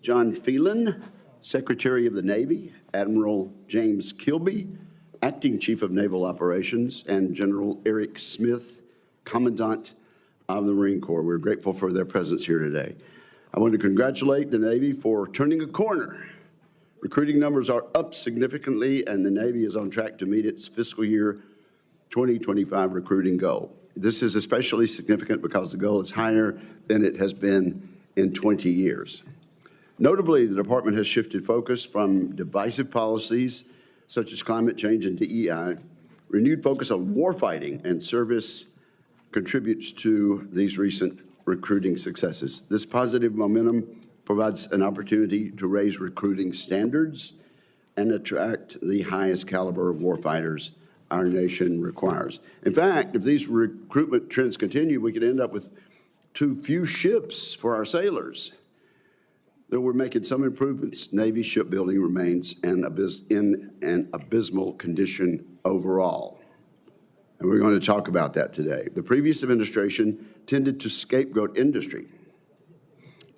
John Phelan, Secretary of the Navy, Admiral James Kilby, Acting Chief of Naval Operations, and General Eric Smith, Commandant of the Marine Corps. We're grateful for their presence here today. I want to congratulate the Navy for turning a corner. Recruiting numbers are up significantly, and the Navy is on track to meet its fiscal year 2025 recruiting goal. This is especially significant because the goal is higher than it has been in 20 years. Notably, the department has shifted focus from divisive policies such as climate change and DEI. Renewed focus on warfighting and service contributes to these recent recruiting successes. This positive momentum provides an opportunity to raise recruiting standards and attract the highest caliber of warfighters our nation requires. In fact, if these recruitment trends continue, we could end up with too few ships for our sailors. Though we're making some improvements, Navy shipbuilding remains in an abysmal condition overall. And we're going to talk about that today. The previous administration tended to scapegoat industry,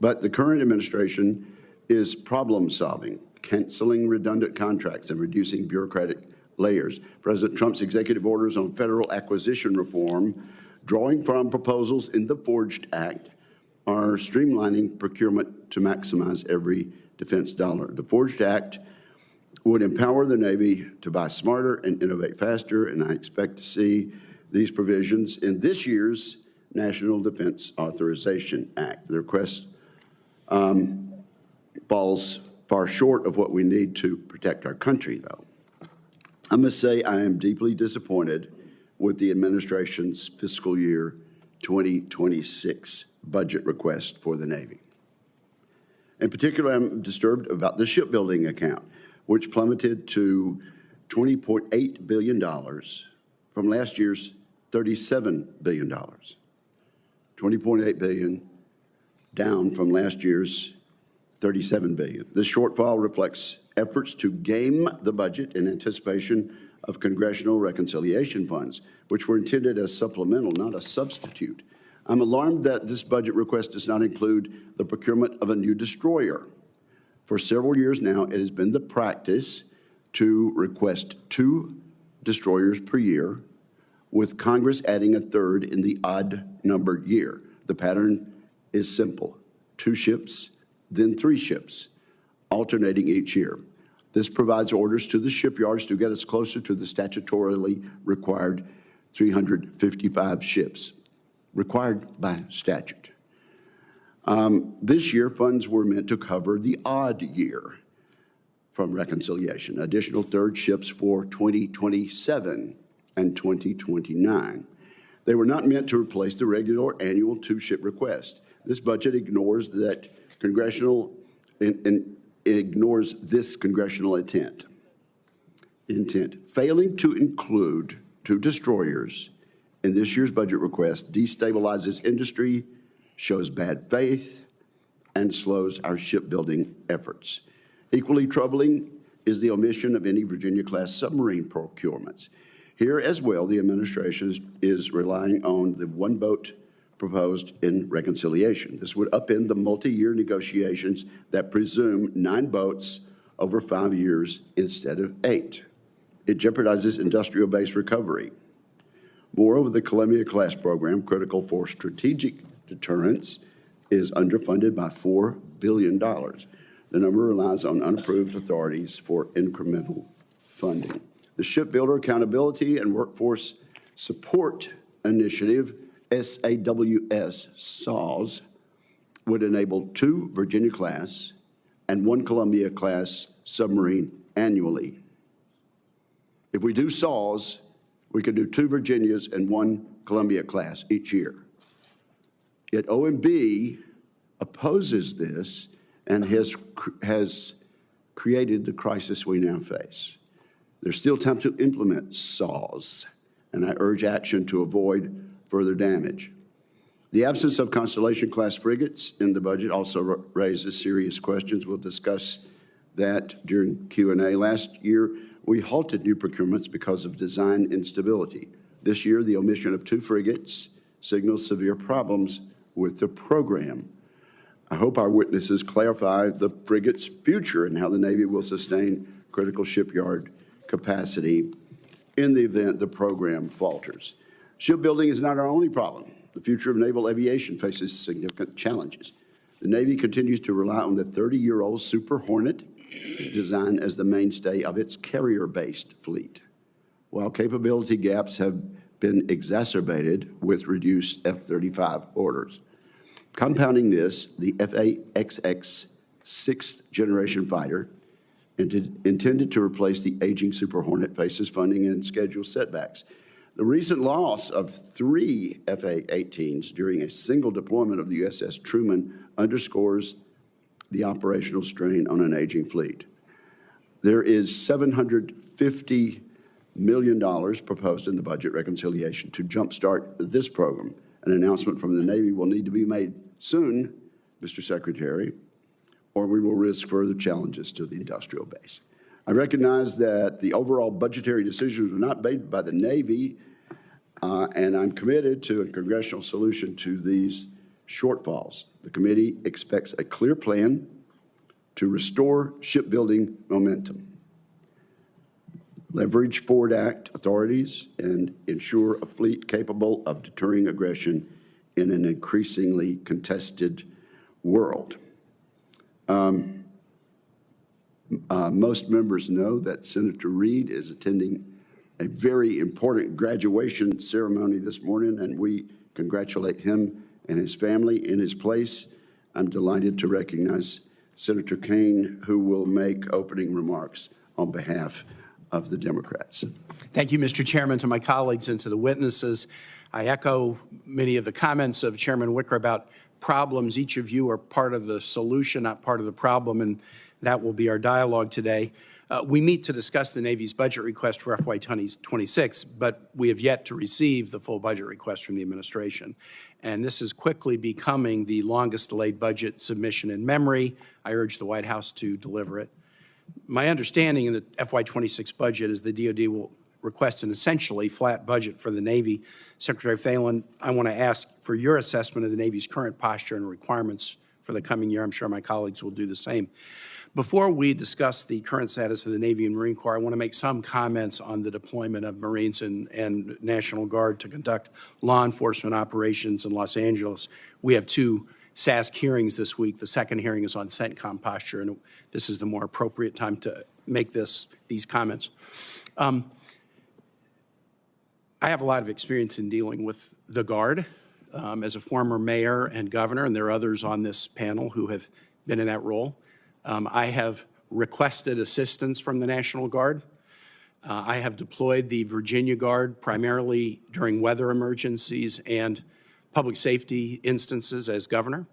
but the current administration is problem solving, canceling redundant contracts and reducing bureaucratic layers. President Trump's executive orders on federal acquisition reform, drawing from proposals in the Forged Act, are streamlining procurement to maximize every defense dollar. The Forged Act would empower the Navy to buy smarter and innovate faster, and I expect to see these provisions in this year's National Defense Authorization Act. The request falls far short of what we need to protect our country, though. I must say I am deeply disappointed with the administration's fiscal year 2026 budget request for the Navy. In particular, I'm disturbed about the shipbuilding account, which plummeted to $20.8 billion from last year's $37 billion. $20.8 billion down from last year's $37 billion. This shortfall reflects efforts to game the budget in anticipation of congressional reconciliation funds, which were intended as supplemental, not a substitute. I'm alarmed that this budget request does not include the procurement of a new destroyer. For several years now, it has been the practice to request 2 destroyers per year, with Congress adding a third in the odd-numbered year. The pattern is simple: 2 ships, then 3 ships, alternating each year. This provides orders to the shipyards to get us closer to the statutorily required 355 ships, required by statute. This year, funds were meant to cover the odd year from reconciliation, additional third ships for 2027 and 2029. They were not meant to replace the regular annual 2-ship request. This budget ignores that ignores this congressional intent. Failing to include 2 destroyers in this year's budget request destabilizes industry, shows bad faith, and slows our shipbuilding efforts. Equally troubling is the omission of any Virginia-class submarine procurements. Here as well, the administration is relying on the 1 boat proposed in reconciliation. This would upend the multi-year negotiations that presume 9 boats over 5 years instead of 8. It jeopardizes industrial base recovery. Moreover, the Columbia-class program, critical for strategic deterrence, is underfunded by $4 billion. The number relies on unapproved authorities for incremental funding. The Shipbuilder Accountability and Workforce Support Initiative, SAWS, would enable 2 Virginia-class and 1 Columbia-class submarine annually. If we do SAWS, we could do 2 Virginias and 1 Columbia-class each year. Yet OMB opposes this and has created the crisis we now face. There's still time to implement SAWS, and I urge action to avoid further damage. The absence of Constellation-class frigates in the budget also raises serious questions. We'll discuss that during Q&A. Last year, we halted new procurements because of design instability. This year, the omission of 2 frigates signals severe problems with the program. I hope our witnesses clarify the frigate's future and how the Navy will sustain critical shipyard capacity in the event the program falters. Shipbuilding is not our only problem. The future of naval aviation faces significant challenges. The Navy continues to rely on the 30-year-old Super Hornet design as the mainstay of its carrier-based fleet, while capability gaps have been exacerbated with reduced F-35 orders. Compounding this, the FY26 sixth-generation fighter, intended to replace the aging Super Hornet, faces funding and schedule setbacks. The recent loss of 3 FA-18s during a single deployment of the USS Truman underscores the operational strain on an aging fleet. There is $750 million proposed in the budget reconciliation to jumpstart this program. An announcement from the Navy will need to be made soon, Mr. Secretary, or we will risk further challenges to the industrial base. I recognize that the overall budgetary decisions were not made by the Navy, and I'm committed to a congressional solution to these shortfalls. The committee expects a clear plan to restore shipbuilding momentum, leverage Ford Act authorities, and ensure a fleet capable of deterring aggression in an increasingly contested world. Most members know that Senator Reid is attending a very important graduation ceremony this morning, and we congratulate him and his family in his place. I'm delighted to recognize Senator Kane, who will make opening remarks on behalf of the Democrats. Thank you, Mr. Chairman. To my colleagues and to the witnesses, I echo many of the comments of Chairman Wicker about problems. Each of you are part of the solution, not part of the problem, and that will be our dialogue today. We meet to discuss the Navy's budget request for FY26, but we have yet to receive the full budget request from the administration. And this is quickly becoming the longest delayed budget submission in memory. I urge the White House to deliver it. My understanding in the FY26 budget is the DoD will request an essentially flat budget for the Navy. Secretary Phelan, I want to ask for your assessment of the Navy's current posture and requirements for the coming year. I'm sure my colleagues will do the same. Before we discuss the current status of the Navy and Marine Corps, I want to make some comments on the deployment of Marines and National Guard to conduct law enforcement operations in Los Angeles. We have 2 SASC hearings this week. The second hearing is on CENTCOM posture, and this is the more appropriate time to make these comments. I have a lot of experience in dealing with the Guard as a former mayor and governor, and there are others on this panel who have been in that role. I have requested assistance from the National Guard. I have deployed the Virginia Guard primarily during weather emergencies and public safety instances as governor.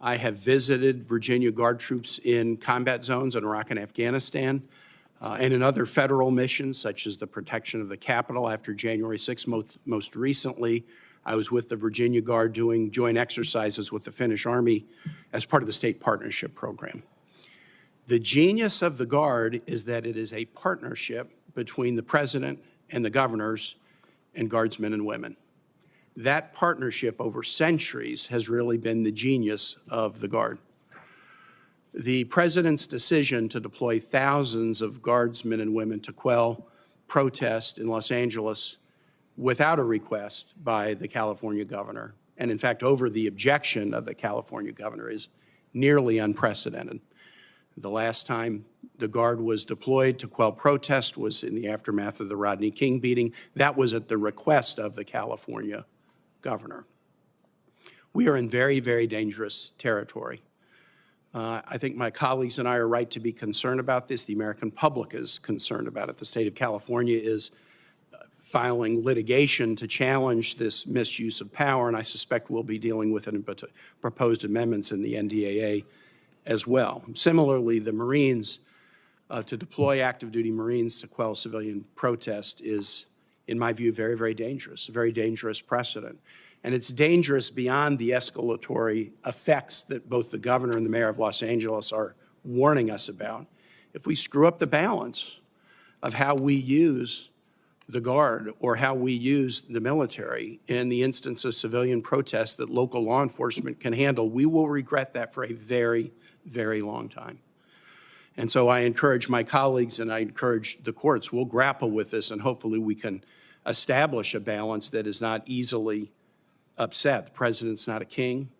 I have visited Virginia Guard troops in combat zones in Iraq and Afghanistan and in other federal missions, such as the protection of the Capitol after January 6th. Most recently, I was with the Virginia Guard doing joint exercises with the Finnish Army as part of the State Partnership Program. The genius of the Guard is that it is a partnership between the President and the governors and Guardsmen and women. That partnership over centuries has really been the genius of the Guard. The President's decision to deploy thousands of Guardsmen and women to quell protest in Los Angeles without a request by the California governor, and in fact over the objection of the California governor, is nearly unprecedented. The last time the Guard was deployed to quell protest was in the aftermath of the Rodney King beating. That was at the request of the California governor. We are in very, very dangerous territory. I think my colleagues and I are right to be concerned about this. The American public is concerned about it. The state of California is filing litigation to challenge this misuse of power, and I suspect we'll be dealing with it in proposed amendments in the NDAA as well. Similarly, the Marines, to deploy active duty Marines to quell civilian protest is, in my view, very, very dangerous, a very dangerous precedent. And it's dangerous beyond the escalatory effects that both the governor and the mayor of Los Angeles are warning us about. If we screw up the balance of how we use the Guard or how we use the military in the instance of civilian protests that local law enforcement can handle, we will regret that for a very, very long time. And so I encourage my colleagues and I encourage the courts, we'll grapple with this and hopefully we can establish a balance that is not easily upset. The president's not a king.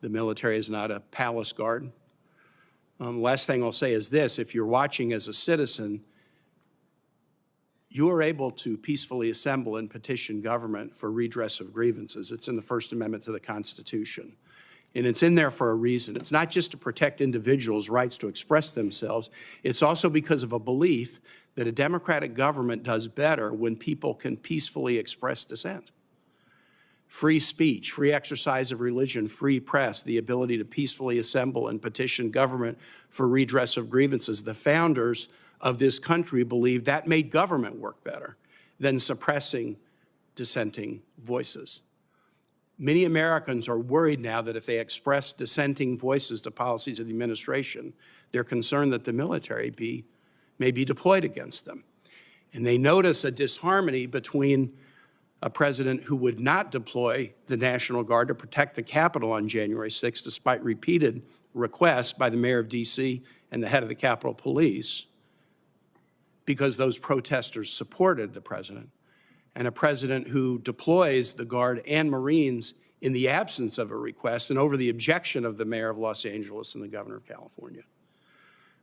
The military is not a palace guard. Last thing I'll say is this: if you're watching as a citizen, you are able to peacefully assemble and petition government for redress of grievances. It's in the First Amendment to the Constitution. And it's in there for a reason. It's not just to protect individuals' rights to express themselves. It's also because of a belief that a democratic government does better when people can peacefully express dissent. Free speech, free exercise of religion, free press, the ability to peacefully assemble and petition government for redress of grievances. The founders of this country believed that made government work better than suppressing dissenting voices. Many Americans are worried now that if they express dissenting voices to policies of the administration, they're concerned that the military may be deployed against them. And they notice a disharmony between a president who would not deploy the National Guard to protect the Capitol on January 6th, despite repeated requests by the mayor of D.C. and the head of the Capitol Police, because those protesters supported the president, and a president who deploys the Guard and Marines in the absence of a request and over the objection of the mayor of Los Angeles and the governor of California.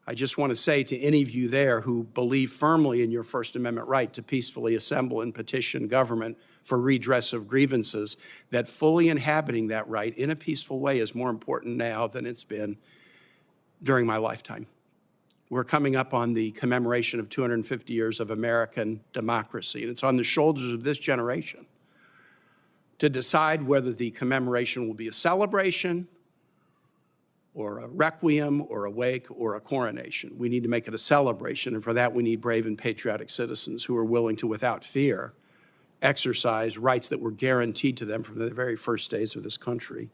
I just want to say to any of you there who believe firmly in your First Amendment right to peacefully assemble and petition government for redress of grievances, that fully inhabiting that right in a peaceful way is more important now than it's been during my lifetime. We're coming up on the commemoration of 250 years of American democracy, and it's on the shoulders of this generation to decide whether the commemoration will be a celebration or a requiem or a wake or a coronation. We need to make it a celebration, and for that we need brave and patriotic citizens who are willing to, without fear, exercise rights that were guaranteed to them from the very first days of this country.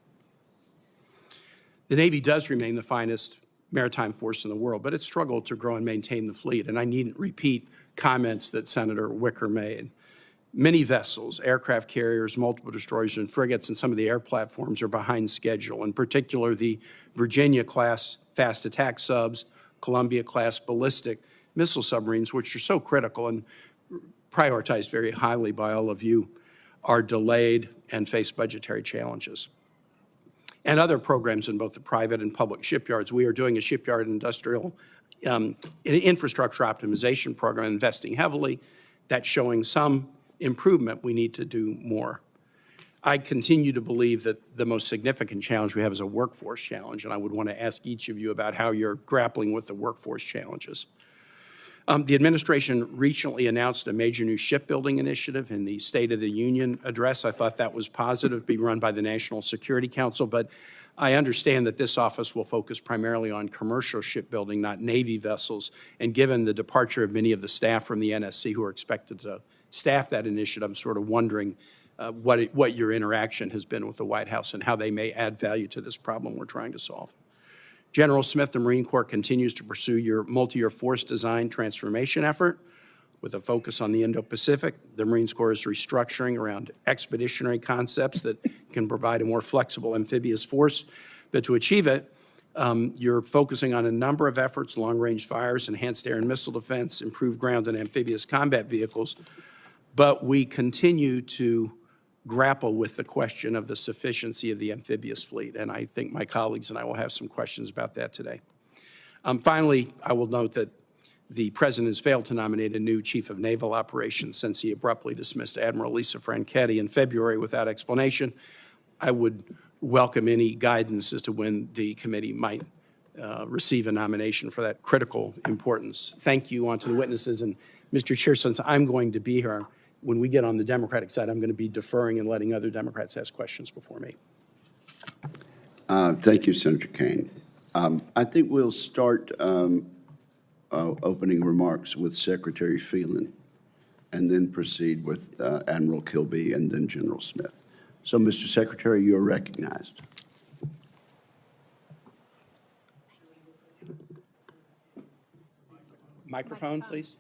The Navy does remain the finest maritime force in the world, but it's struggled to grow and maintain the fleet, and I needn't repeat comments that Senator Wicker made. Many vessels, aircraft carriers, multiple destroyers, and frigates, and some of the air platforms are behind schedule, in particular the Virginia-class fast attack subs, Columbia-class ballistic missile submarines, which are so critical and prioritized very highly by all of you, are delayed and face budgetary challenges. And other programs in both the private and public shipyards. We are doing a shipyard industrial infrastructure optimization program, investing heavily. That's showing some improvement. We need to do more. I continue to believe that the most significant challenge we have is a workforce challenge, and I would want to ask each of you about how you're grappling with the workforce challenges. The administration recently announced a major new shipbuilding initiative in the State of the Union address. I thought that was positive, be run by the National Security Council, but I understand that this office will focus primarily on commercial shipbuilding, not Navy vessels. And given the departure of many of the staff from the NSC who are expected to staff that initiative, I'm sort of wondering what your interaction has been with the White House and how they may add value to this problem we're trying to solve. General Smith, the Marine Corps continues to pursue your multi-year force design transformation effort with a focus on the Indo-Pacific. The Marine Corps is restructuring around expeditionary concepts that can provide a more flexible amphibious force. But to achieve it, you're focusing on a number of efforts: long-range fires, enhanced air and missile defense, improved ground and amphibious combat vehicles. But we continue to grapple with the question of the sufficiency of the amphibious fleet, and I think my colleagues and I will have some questions about that today. Finally, I will note that the President has failed to nominate a new Chief of Naval Operations since he abruptly dismissed Admiral Lisa Franchetti in February without explanation. I would welcome any guidance as to when the committee might receive a nomination for that critical importance. Thank you on to the witnesses, and Mr. Chair, since I'm going to be here, when we get on the Democratic side, I'm going to be deferring and letting other Democrats ask questions before me. Thank you, Senator Kane. I think we'll start opening remarks with Secretary Phelan and then proceed with Admiral Kilby and then General Smith. So, Mr. Secretary, you are recognized. Microphone, please.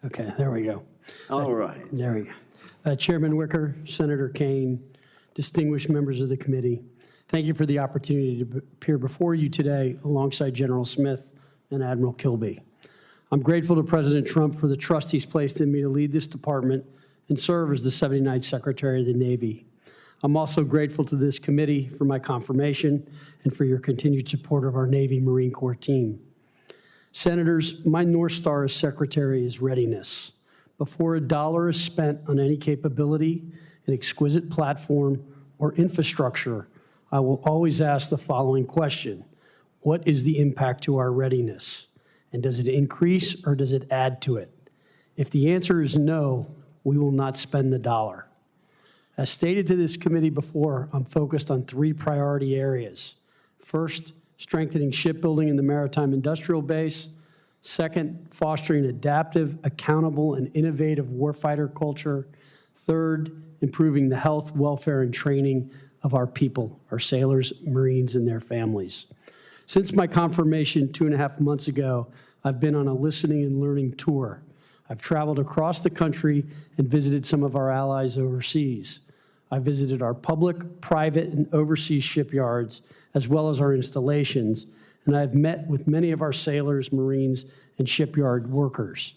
Okay, there we go. All right. There we go. Chairman Wicker, Senator Kane, distinguished members of the committee, thank you for the opportunity to appear before you today alongside General Smith and Admiral Kilby. I'm grateful to President Trump for the trust he's placed in me to lead this department and serve as the 79th Secretary of the Navy. I'm also grateful to this committee for my confirmation and for your continued support of our Navy Marine Corps team. Senators, my North Star as Secretary is readiness. Before a dollar is spent on any capability, an exquisite platform, or infrastructure, I will always ask the following question: what is the impact to our readiness? And does it increase or does it add to it? If the answer is no, we will not spend the dollar. As stated to this committee before, I'm focused on 3 priority areas. First, strengthening shipbuilding in the maritime industrial base. Second, fostering adaptive, accountable, and innovative warfighter culture. Third, improving the health, welfare, and training of our people, our sailors, Marines, and their families. Since my confirmation 2.5 months ago, I've been on a listening and learning tour. I've traveled across the country and visited some of our allies overseas. I visited our public, private, and overseas shipyards, as well as our installations, and I've met with many of our sailors, Marines, and shipyard workers.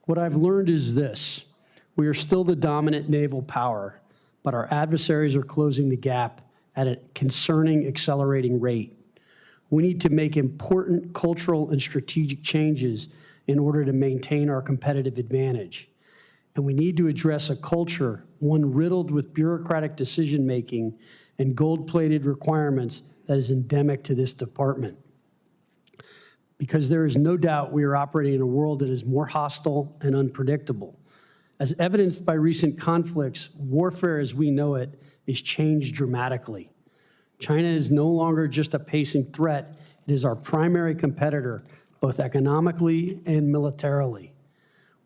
What I've learned is this: we are still the dominant naval power, but our adversaries are closing the gap at a concerning, accelerating rate. We need to make important cultural and strategic changes in order to maintain our competitive advantage. And we need to address a culture, one riddled with bureaucratic decision-making and gold-plated requirements, that is endemic to this department. Because there is no doubt we are operating in a world that is more hostile and unpredictable. As evidenced by recent conflicts, warfare as we know it is changed dramatically. China is no longer just a pacing threat, it is our primary competitor, both economically and militarily.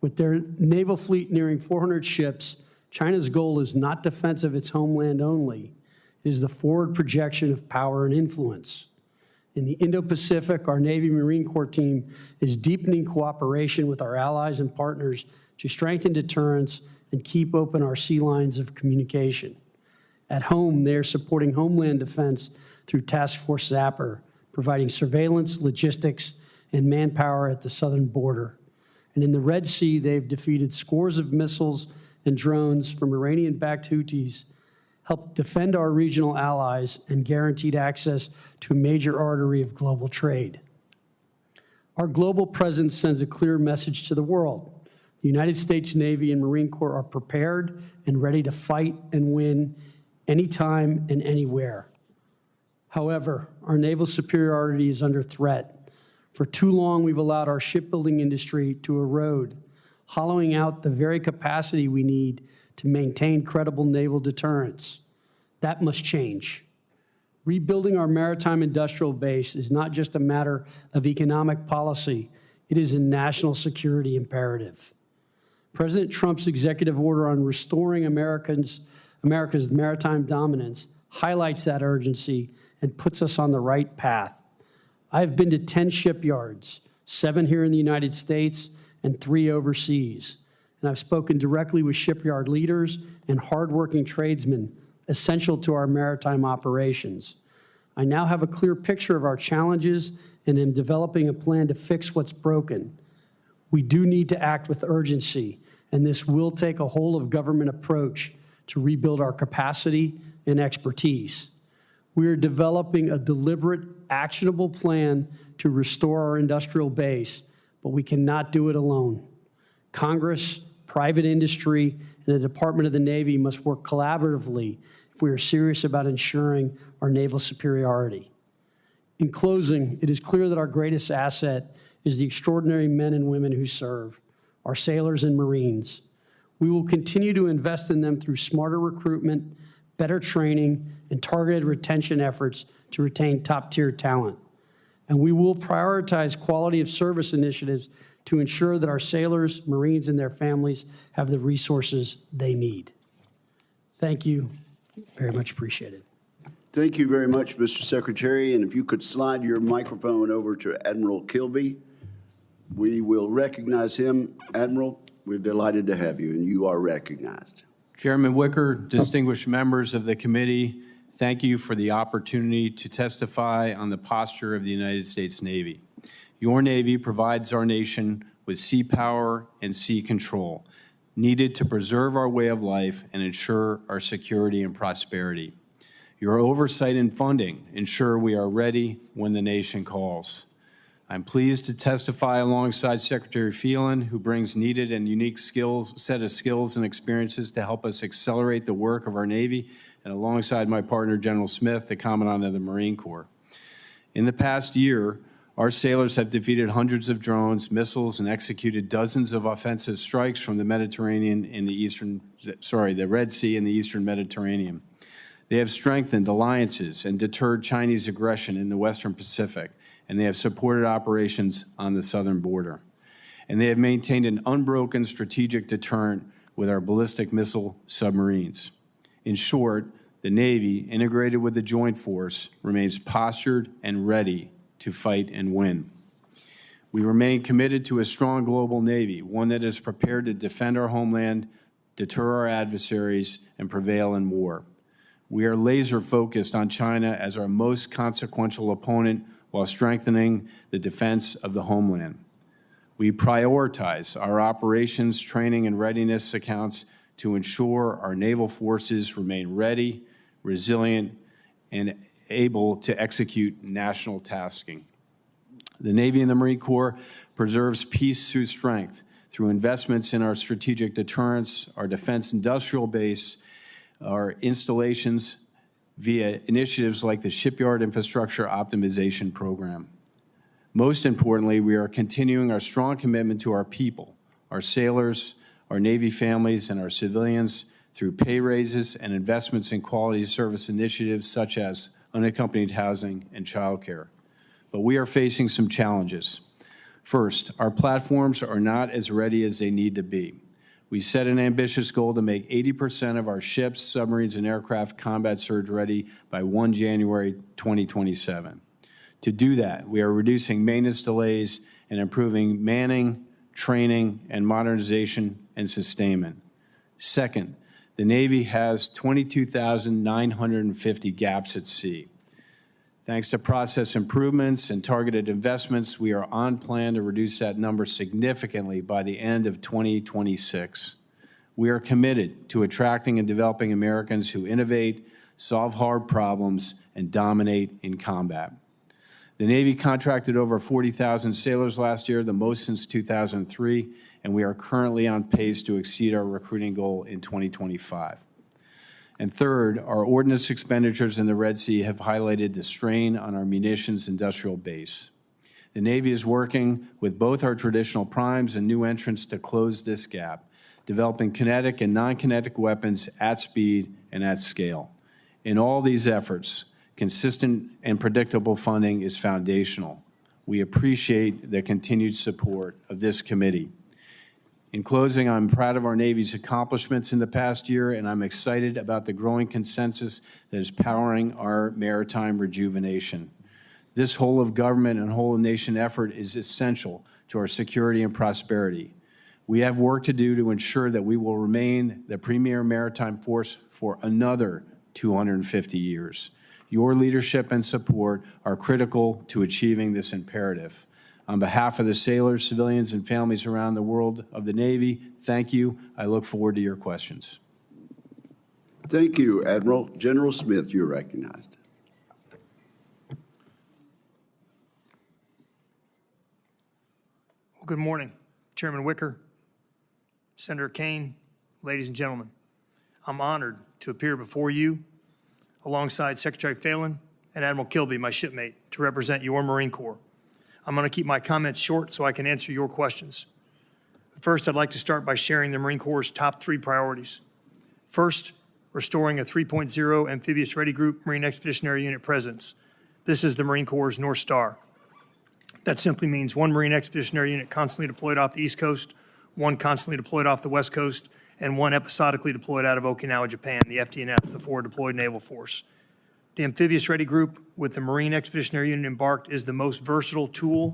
With their naval fleet nearing 400 ships, China's goal is not defense of its homeland only, it is the forward projection of power and influence. In the Indo-Pacific, our Navy Marine Corps team is deepening cooperation with our allies and partners to strengthen deterrence and keep open our sea lines of communication. At home, they are supporting homeland defense through Task Force Zapper, providing surveillance, logistics, and manpower at the southern border. And in the Red Sea, they've defeated scores of missiles and drones from Iranian-backed Houthis, helped defend our regional allies, and guaranteed access to a major artery of global trade. Our global presence sends a clear message to the world. The United States Navy and Marine Corps are prepared and ready to fight and win anytime and anywhere. However, our naval superiority is under threat. For too long, we've allowed our shipbuilding industry to erode, hollowing out the very capacity we need to maintain credible naval deterrence. That must change. Rebuilding our maritime industrial base is not just a matter of economic policy, it is a national security imperative. President Trump's executive order on restoring America's maritime dominance highlights that urgency and puts us on the right path. I've been to 10 shipyards, 7 here in the United States and 3 overseas. And I've spoken directly with shipyard leaders and hardworking tradesmen essential to our maritime operations. I now have a clear picture of our challenges and am developing a plan to fix what's broken. We do need to act with urgency, and this will take a whole-of-government approach to rebuild our capacity and expertise. We are developing a deliberate, actionable plan to restore our industrial base, but we cannot do it alone. Congress, private industry, and the Department of the Navy must work collaboratively if we are serious about ensuring our naval superiority. In closing, it is clear that our greatest asset is the extraordinary men and women who serve, our sailors and Marines. We will continue to invest in them through smarter recruitment, better training, and targeted retention efforts to retain top-tier talent. And we will prioritize quality of service initiatives to ensure that our sailors, Marines, and their families have the resources they need. Thank you. Very much appreciated. Thank you very much, Mr. Secretary. And if you could slide your microphone over to Admiral Kilby, we will recognize him. Admiral, We're delighted to have you, and you are recognized. Chairman Wicker, distinguished members of the committee, thank you for the opportunity to testify on the posture of the United States Navy. Your Navy provides our nation with sea power and sea control, needed to preserve our way of life and ensure our security and prosperity. Your oversight and funding ensure we are ready when the nation calls. I'm pleased to testify alongside Secretary Phelan, who brings needed and unique set of skills and experiences to help us accelerate the work of our Navy, and alongside my partner, General Smith, the Commandant of the Marine Corps. In the past year, our sailors have defeated hundreds of drones, missiles, and executed dozens of offensive strikes from the Mediterranean in the Red Sea and the Eastern Mediterranean. They have strengthened alliances and deterred Chinese aggression in the Western Pacific, and they have supported operations on the southern border. And they have maintained an unbroken strategic deterrent with our ballistic missile submarines. In short, the Navy, integrated with the Joint Force, remains postured and ready to fight and win. We remain committed to a strong global Navy, one that is prepared to defend our homeland, deter our adversaries, and prevail in war. We are laser focused on China as our most consequential opponent while strengthening the defense of the homeland. We prioritize our operations, training, and readiness accounts to ensure our naval forces remain ready, resilient, and able to execute national tasking. The Navy and the Marine Corps preserves peace through strength, through investments in our strategic deterrence, our defense industrial base, our installations, via initiatives like the Shipyard Infrastructure Optimization Program. Most importantly, we are continuing our strong commitment to our people, our sailors, our Navy families, and our civilians through pay raises and investments in quality service initiatives such as unaccompanied housing and childcare. But we are facing some challenges. First, our platforms are not as ready as they need to be. We set an ambitious goal to make 80% of our ships, submarines, and aircraft combat surge ready by 1 January 2027. To do that, we are reducing maintenance delays and improving manning, training, and modernization and sustainment. Second, the Navy has 22,950 gaps at sea. Thanks to process improvements and targeted investments, we are on plan to reduce that number significantly by the end of 2026. We are committed to attracting and developing Americans who innovate, solve hard problems, and dominate in combat. The Navy contracted over 40,000 sailors last year, the most since 2003, and we are currently on pace to exceed our recruiting goal in 2025. And third, our ordnance expenditures in the Red Sea have highlighted the strain on our munitions industrial base. The Navy is working with both our traditional primes and new entrants to close this gap, developing kinetic and non-kinetic weapons at speed and at scale. In all these efforts, consistent and predictable funding is foundational. We appreciate the continued support of this committee. In closing, I'm proud of our Navy's accomplishments in the past year, and I'm excited about the growing consensus that is powering our maritime rejuvenation. This whole of government and whole of nation effort is essential to our security and prosperity. We have work to do to ensure that we will remain the premier maritime force for another 250 years. Your leadership and support are critical to achieving this imperative. On behalf of the sailors, civilians, and families around the world of the Navy, thank you. I look forward to your questions. Thank you, Admiral. General Smith, you're recognized. Well, good morning, Chairman Wicker, Senator Kane, ladies and gentlemen. I'm honored to appear before you alongside Secretary Phelan and Admiral Kilby, my shipmate, to represent your Marine Corps. I'm going to keep my comments short so I can answer your questions. First, I'd like to start by sharing the Marine Corps' top 3 priorities. First, restoring a 3.0 amphibious ready group Marine Expeditionary Unit presence. This is the Marine Corps' North Star. That simply means 1 Marine Expeditionary Unit constantly deployed off the East Coast, 1 constantly deployed off the West Coast, and 1 episodically deployed out of Okinawa, Japan, the FDNF, the Forward Deployed Naval Force. The amphibious ready group with the Marine Expeditionary Unit embarked is the most versatile tool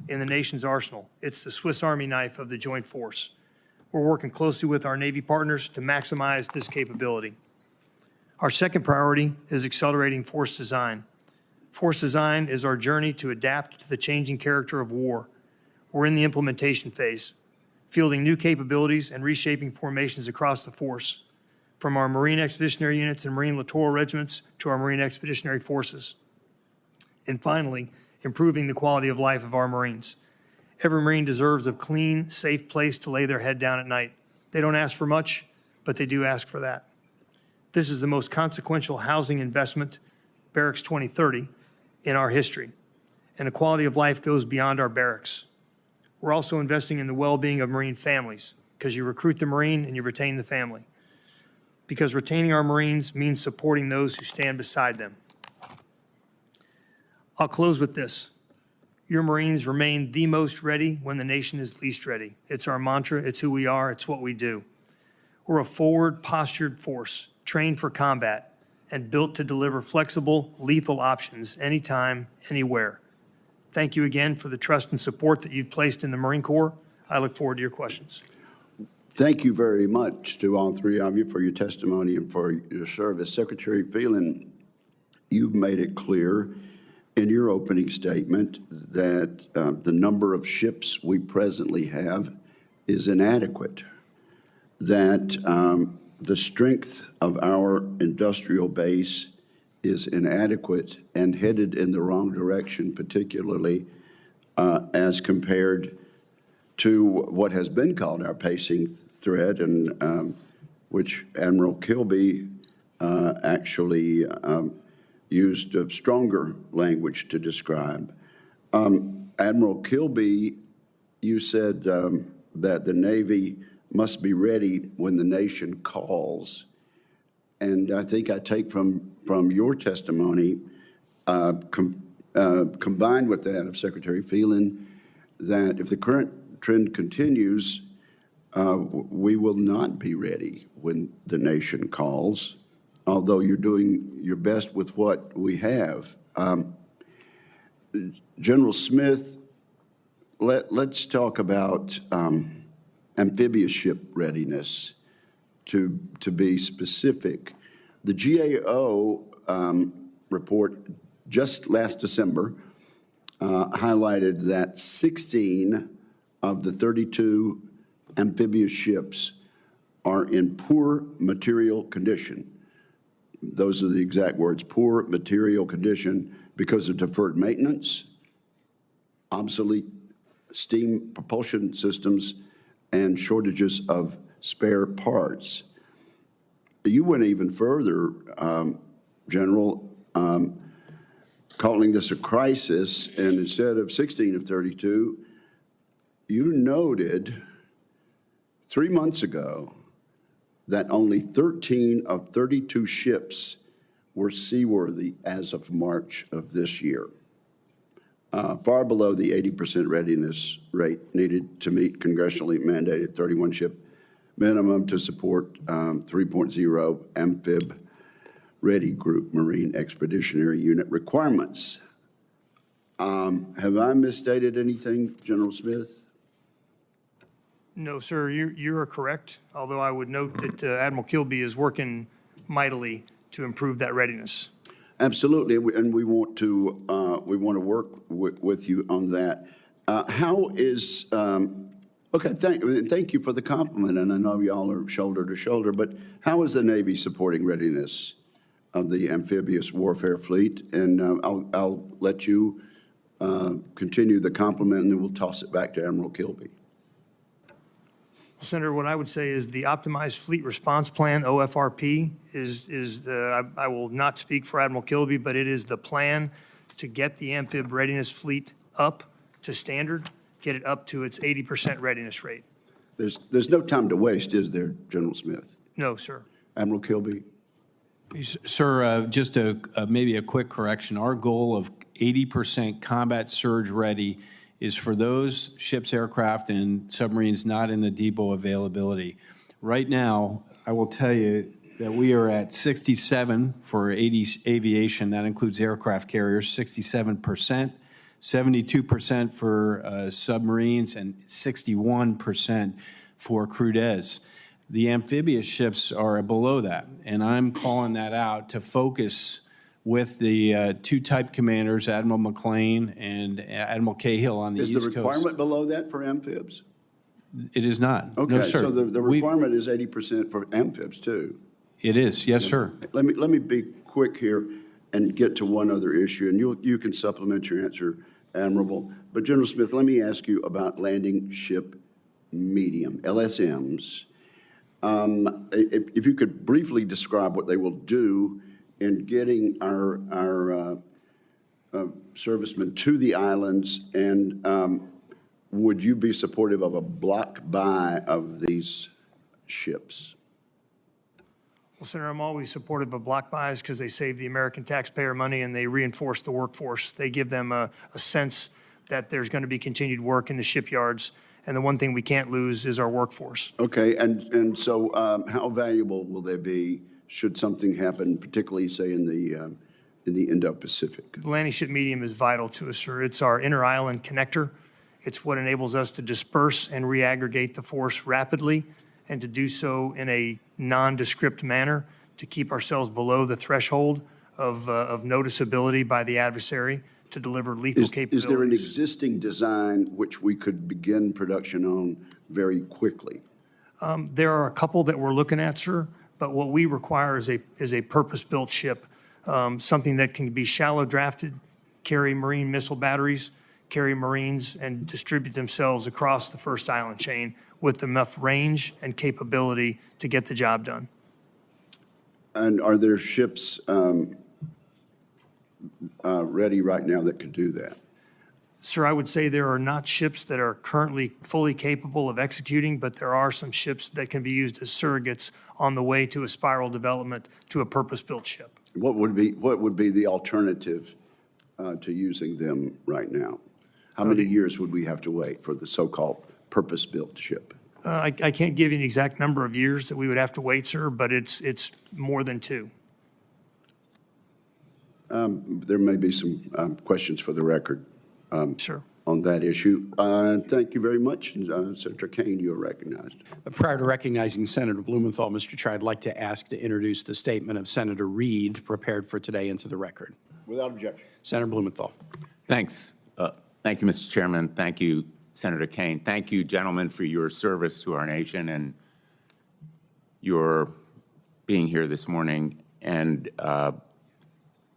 in the nation's arsenal. It's the Swiss Army knife of the Joint Force. We're working closely with our Navy partners to maximize this capability. Our second priority is accelerating force design. Force design is our journey to adapt to the changing character of war. We're in the implementation phase, fielding new capabilities and reshaping formations across the force, from our Marine Expeditionary Units and Marine Littoral Regiments to our Marine Expeditionary Forces. And finally, improving the quality of life of our Marines. Every Marine deserves a clean, safe place to lay their head down at night. They don't ask for much, but they do ask for that. This is the most consequential housing investment, Barracks 2030, in our history. And the quality of life goes beyond our barracks. We're also investing in the well-being of Marine families, because you recruit the Marine and you retain the family. Because retaining our Marines means supporting those who stand beside them. I'll close with this. Your Marines remain the most ready when the nation is least ready. It's our mantra, it's who we are, it's what we do. We're a forward postured force, trained for combat, and built to deliver flexible, lethal options anytime, anywhere. Thank you again for the trust and support that you've placed in the Marine Corps. I look forward to your questions. Thank you very much to all three of you for your testimony and for your service. Secretary Phelan, you've made it clear in your opening statement that the number of ships we presently have is inadequate, that the strength of our industrial base is inadequate and headed in the wrong direction, particularly as compared to what has been called our pacing threat, and which Admiral Kilby actually used a stronger language to describe. Admiral Kilby, you said that the Navy must be ready when the nation calls. And I think I take from your testimony, combined with that of Secretary Phelan, that if the current trend continues, we will not be ready when the nation calls, although you're doing your best with what we have. General Smith, let's talk about amphibious ship readiness. To be specific, the GAO report just last December highlighted that 16 of the 32 amphibious ships are in poor material condition. Those are the exact words, poor material condition, because of deferred maintenance, obsolete steam propulsion systems, and shortages of spare parts. You went even further, General, calling this a crisis, and instead of 16 of 32, you noted 3 months ago that only 13 of 32 ships were seaworthy as of March of this year, far below the 80% readiness rate needed to meet congressionally mandated 31 ship minimum to support 3.0 amphib ready group Marine Expeditionary Unit requirements. Have I misstated anything, General Smith? No, sir, you are correct, although I would note that Admiral Kilby is working mightily to improve that readiness. Absolutely, and we want to work with you on that. How is okay? Thank you for the compliment, and I know y'all are shoulder to shoulder. But how is the Navy supporting readiness of the amphibious warfare fleet? And I'll let you continue the compliment, and then we'll toss it back to Admiral Kilby. Senator, what I would say is the Optimized Fleet Response Plan, OFRP, I will not speak for Admiral Kilby, but it is the plan to get the amphib readiness fleet up to standard, get it up to its 80% readiness rate. There's no time to waste, is there, General Smith? No, sir. Admiral Kilby? Sir, just maybe a quick correction. Our goal of 80% combat surge ready is for those ships, aircraft, and submarines not in the depot availability. Right now, I will tell you that we are at 67 for aviation. That includes aircraft carriers, 67%, 72% for submarines, and 61% for crudes. The amphibious ships are below that, and I'm calling that out to focus with the two type commanders, Admiral McLean and Admiral Cahill on the East Coast. Is the requirement below that for amphibs? It is not. Okay, No, sir. so the requirement is 80% for amphibs too. It is, yes, sir. Let me be quick here and get to one other issue, and you can supplement your answer, Admirable. But General Smith, let me ask you about landing ship medium, LSMs. If you could briefly describe what they will do in getting our servicemen to the islands, and would you be supportive of a block buy of these ships? Well, Senator, I'm always supportive of block buys because they save the American taxpayer money and they reinforce the workforce. They give them a sense that there's going to be continued work in the shipyards. And the one thing we can't lose is our workforce. Okay, and so how valuable will they be should something happen, particularly, say, in the Indo-Pacific? The landing ship medium is vital to us, sir. It's our inter-island connector. It's what enables us to disperse and reaggregate the force rapidly and to do so in a nondescript manner to keep ourselves below the threshold of noticeability by the adversary to deliver lethal capabilities. Is there an existing design which we could begin production on very quickly? There are a couple that we're looking at, sir, but what we require is a purpose-built ship, something that can be shallow drafted, carry marine missile batteries, carry Marines, and distribute themselves across the first island chain with enough range and capability to get the job done. And are there ships ready right now that could do that? Sir, I would say there are not ships that are currently fully capable of executing, but there are some ships that can be used as surrogates on the way to a spiral development to a purpose-built ship. What would be the alternative to using them right now? How many years would we have to wait for the so-called purpose-built ship? I can't give you an exact number of years that we would have to wait, sir, but it's more than 2. There may be some questions for the record Sure. on that issue. Thank you very much. Senator Kane, you are recognized. Prior to recognizing Senator Blumenthal, Mr. Chair, I'd like to ask to introduce the statement of Senator Reed prepared for today into the record. Without objection. Senator Blumenthal. Thanks. Thank you, Mr. Chairman. Thank you, Senator Kane. Thank you, gentlemen, for your service to our nation and your being here this morning. And I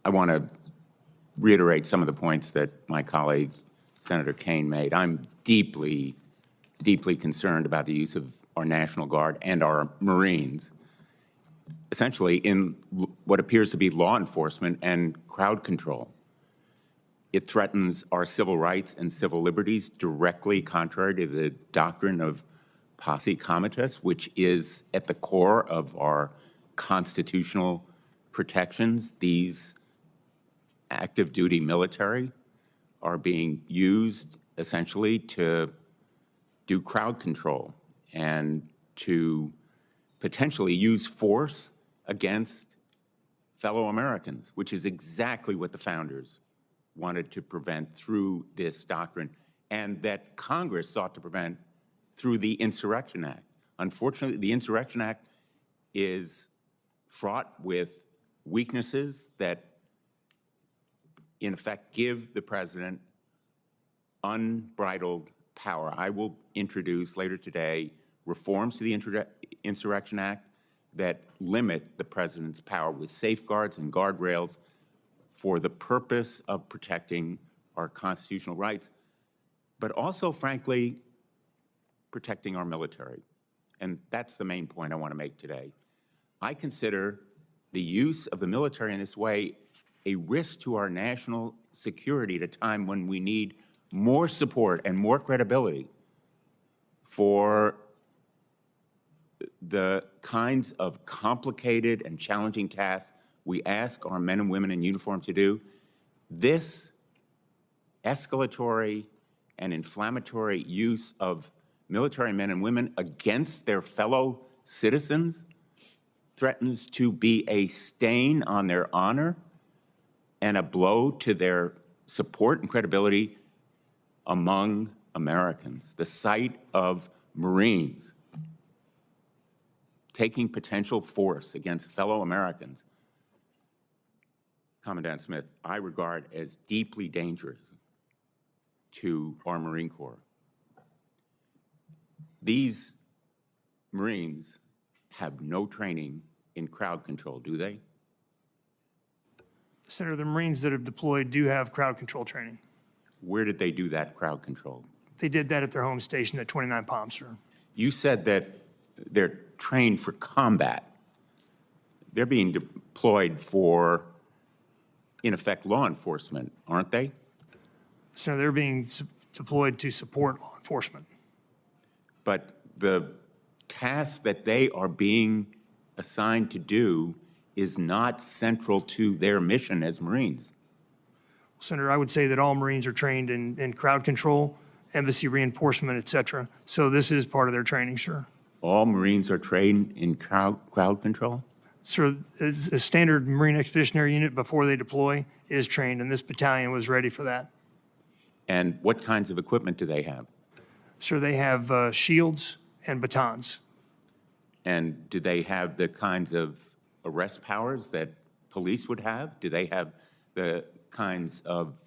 want to reiterate some of the points that my colleague, Senator Kane, made. I'm deeply, deeply concerned about the use of our National Guard and our Marines, essentially in what appears to be law enforcement and crowd control. It threatens our civil rights and civil liberties directly contrary to the doctrine of posse comitatus, which is at the core of our constitutional protections. These active duty military are being used essentially to do crowd control and to potentially use force against fellow Americans, which is exactly what the founders wanted to prevent through this doctrine, and that Congress sought to prevent through the Insurrection Act. Unfortunately, the Insurrection Act is fraught with weaknesses that, in effect, give the president unbridled power. I will introduce later today reforms to the Insurrection Act that limit the president's power with safeguards and guardrails for the purpose of protecting our constitutional rights, but also, frankly, protecting our military. And that's the main point I want to make today. I consider the use of the military in this way a risk to our national security at a time when we need more support and more credibility for the kinds of complicated and challenging tasks we ask our men and women in uniform to do. This escalatory and inflammatory use of military men and women against their fellow citizens threatens to be a stain on their honor and a blow to their support and credibility among Americans. The sight of Marines taking potential force against fellow Americans, Commandant Smith, I regard as deeply dangerous to our Marine Corps. These Marines have no training in crowd control, do they? Senator, the Marines that have deployed do have crowd control training. Where did they do that crowd control? They did that at their home station at 29 Palm, sir. You said that they're trained for combat. They're being deployed for, in effect, law enforcement, aren't they? So they're being deployed to support law enforcement. But the task that they are being assigned to do is not central to their mission as Marines. Senator, I would say that all Marines are trained in crowd control, embassy reinforcement, et cetera. So this is part of their training, sir. All Marines are trained in crowd control? So a standard Marine Expeditionary Unit before they deploy is trained, and this battalion was ready for that. And what kinds of equipment do they have? Sir, they have shields and batons. And do they have the kinds of arrest powers that police would have? Do they have the kinds of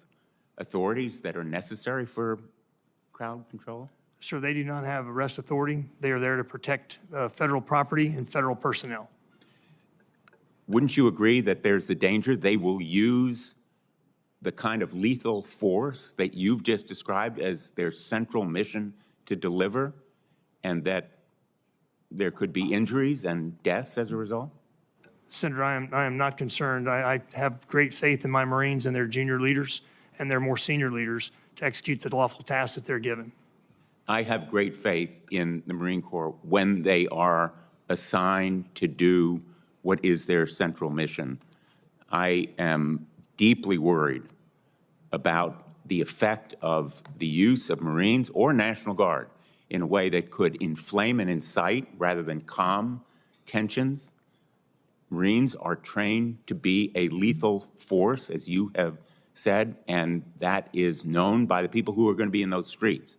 authorities that are necessary for crowd control? Sir, they do not have arrest authority. They are there to protect federal property and federal personnel. Wouldn't you agree that there's the danger they will use the kind of lethal force that you've just described as their central mission to deliver, and that there could be injuries and deaths as a result? Senator, I am not concerned. I have great faith in my Marines and their junior leaders and their more senior leaders to execute the lawful tasks that they're given. I have great faith in the Marine Corps when they are assigned to do what is their central mission. I am deeply worried about the effect of the use of Marines or National Guard in a way that could inflame and incite rather than calm tensions. Marines are trained to be a lethal force, as you have said, and that is known by the people who are going to be in those streets.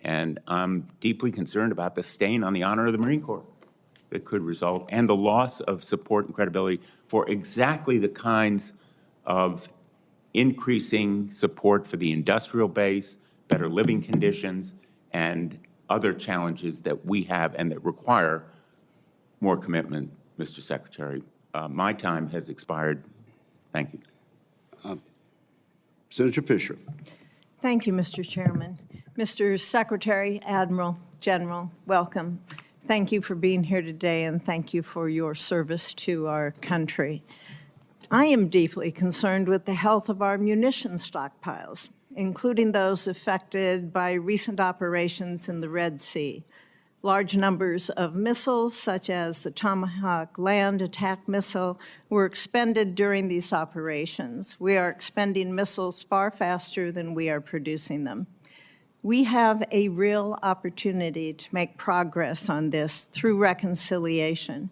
And I'm deeply concerned about the stain on the honor of the Marine Corps that could result, and the loss of support and credibility for exactly the kinds of increasing support for the industrial base, better living conditions, and other challenges that we have and that require more commitment, Mr. Secretary. My time has expired. Thank you. Senator Fisher. Thank you, Mr. Chairman. Mr. Secretary, Admiral, General, welcome. Thank you for being here today, and thank you for your service to our country. I am deeply concerned with the health of our munition stockpiles, including those affected by recent operations in the Red Sea. Large numbers of missiles, such as the Tomahawk land attack missile, were expended during these operations. We are expending missiles far faster than we are producing them. We have a real opportunity to make progress on this through reconciliation,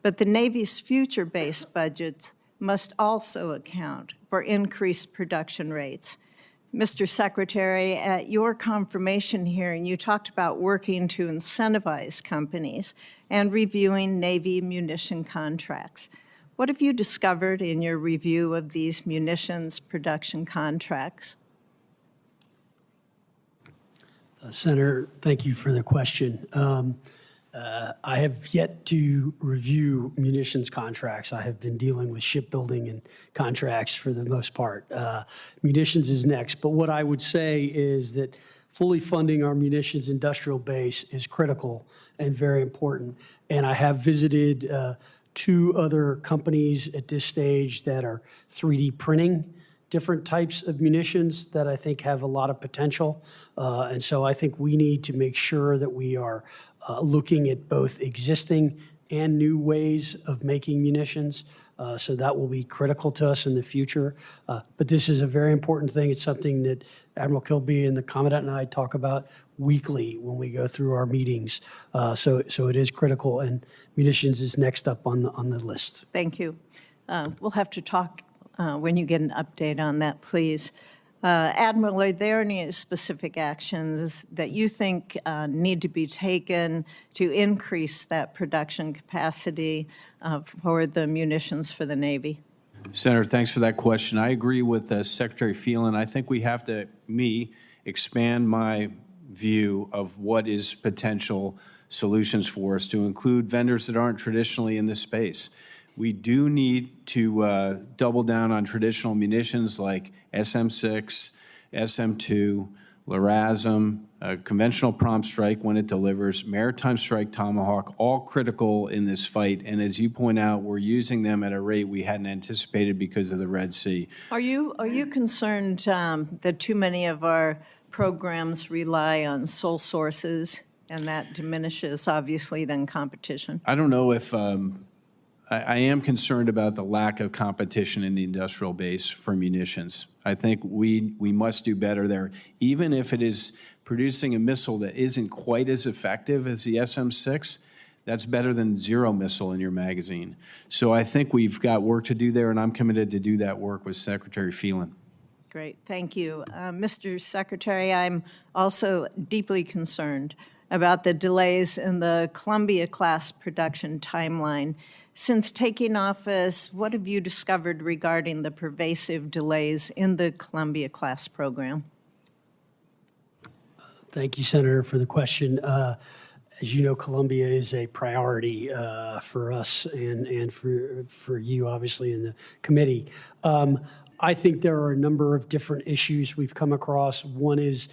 but the Navy's future-based budgets must also account for increased production rates. Mr. Secretary, at your confirmation hearing, you talked about working to incentivize companies and reviewing Navy munition contracts. What have you discovered in your review of these munitions production contracts? Senator, thank you for the question. I have yet to review munitions contracts. I have been dealing with shipbuilding and contracts for the most part. Munitions is next. But what I would say is that fully funding our munitions industrial base is critical and very important. And I have visited 2 other companies at this stage that are 3D printing different types of munitions that I think have a lot of potential. And so I think we need to make sure that we are looking at both existing and new ways of making munitions. So that will be critical to us in the future. But this is a very important thing. It's something that Admiral Kilby and the Commandant and I talk about weekly when we go through our meetings. So it is critical, and munitions is next up on the list. Thank you. We'll have to talk when you get an update on that, please. Admiral, are there any specific actions that you think need to be taken to increase that production capacity for the munitions for the Navy? Senator, thanks for that question. I agree with Secretary Phelan. I think we have to, expand my view of what is potential solutions for us to include vendors that aren't traditionally in this space. We do need to double down on traditional munitions like SM-6, SM-2, LRASM, conventional prompt strike when it delivers, maritime strike Tomahawk, all critical in this fight. And as you point out, we're using them at a rate we hadn't anticipated because of the Red Sea. Are you concerned that too many of our programs rely on sole sources, and that diminishes, obviously, then competition? I don't know if I am concerned about the lack of competition in the industrial base for munitions. I think we must do better there, even if it is producing a missile that isn't quite as effective as the SM-6. That's better than zero missile in your magazine. So I think we've got work to do there, and I'm committed to do that work with Secretary Phelan. Great, thank you. Mr. Secretary, I'm also deeply concerned about the delays in the Columbia-class production timeline. Since taking office, what have you discovered regarding the pervasive delays in the Columbia-class program? Thank you, Senator, for the question. As you know, Columbia is a priority for us and for you, obviously, in the committee. I think there are a number of different issues we've come across. One is,